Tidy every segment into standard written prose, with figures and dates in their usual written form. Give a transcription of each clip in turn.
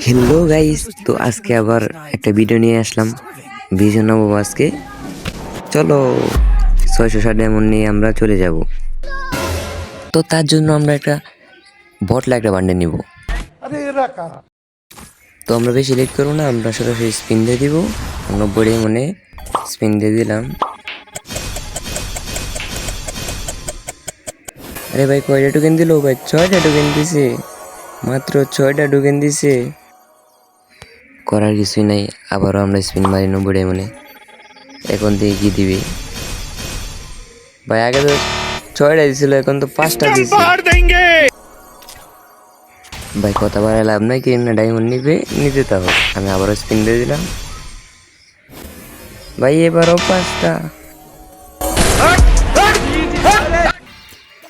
Hello guys, তো আজকে আবার একটা ভিডিও নিয়ে আসলাম। ভিডিও নেবো আজকে। চলো 660 ডায়মন্ড নিয়ে আমরা চলে যাব। তো তার জন্য আমরা একটা বটলা একটা বান্ডেল নিব। তো আমরা বেশি লেট করবো না, আমরা সরাসরি স্পিন দিয়ে দিব। 90 ডায়মন্ডে স্পিন দিয়ে দিলাম। আরে ভাই কয়টা টোকেন দিল ভাই? 6টা টোকেন দিছে, মাত্র 6টা টোকেন দিছে। করার কিছুই নাই, আবারও আমরা স্পিন মারি 90 ডায়মন্ডে। এখন থেকে কি দিবি ভাই? আগে তো 6টা দিছিল, এখন তো 5টা দিছে ভাই। কথা বাড়ায় লাভ নাই, কি না ডায়মন্ড নিতে তা হোক। আমি আবারও স্পিন দিয়ে দিলাম ভাই, এবারও 5টা।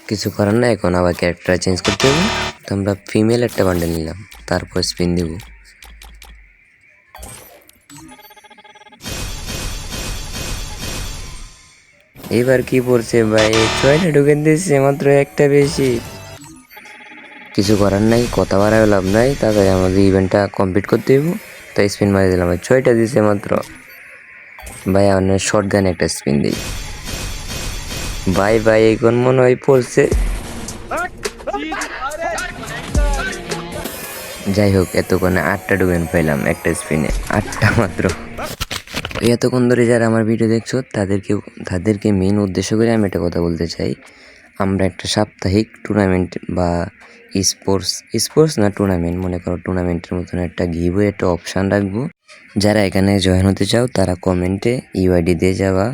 কিছু করার না, এখন আবার ক্যারেক্টার চেঞ্জ করতে হবে। তো আমরা ফিমেল একটা বান্ডেল নিলাম, তারপর স্পিন দিব। এবার কি পড়ছে ভাই? 6টা ঢুকেন দিচ্ছে, মাত্র একটা বেশি। কিছু করার নাই, কথা বাড়ায় লাভ নাই, তাড়াতাড়ি আমাদের ইভেন্টটা কমপ্লিট করতে হইব। তাই স্পিন মারি দিলাম ভাই, 6টা দিছে মাত্র। ভাই আমার শর্ট গান একটা স্পিন দিই ভাই। ভাই এখন মনে হয় পড়ছে। যাই হোক, এতক্ষণে 8টা ঢুকেন পাইলাম একটা স্পিনে, 8টা মাত্র। এতক্ষণ ধরে যারা আমার ভিডিও দেখছো তাদেরকে মেন উদ্দেশ্য করে আমি একটা কথা বলতে চাই। আমরা একটা সাপ্তাহিক টুর্নামেন্ট বা স্পোর্টস না টুর্নামেন্ট, মনে করো টুর্নামেন্টের মতন একটা গিভওয়ে একটা অপশান রাখবো। যারা এখানে জয়েন হতে চাও তারা কমেন্টে ইউআইডি দিয়ে যাওয়া।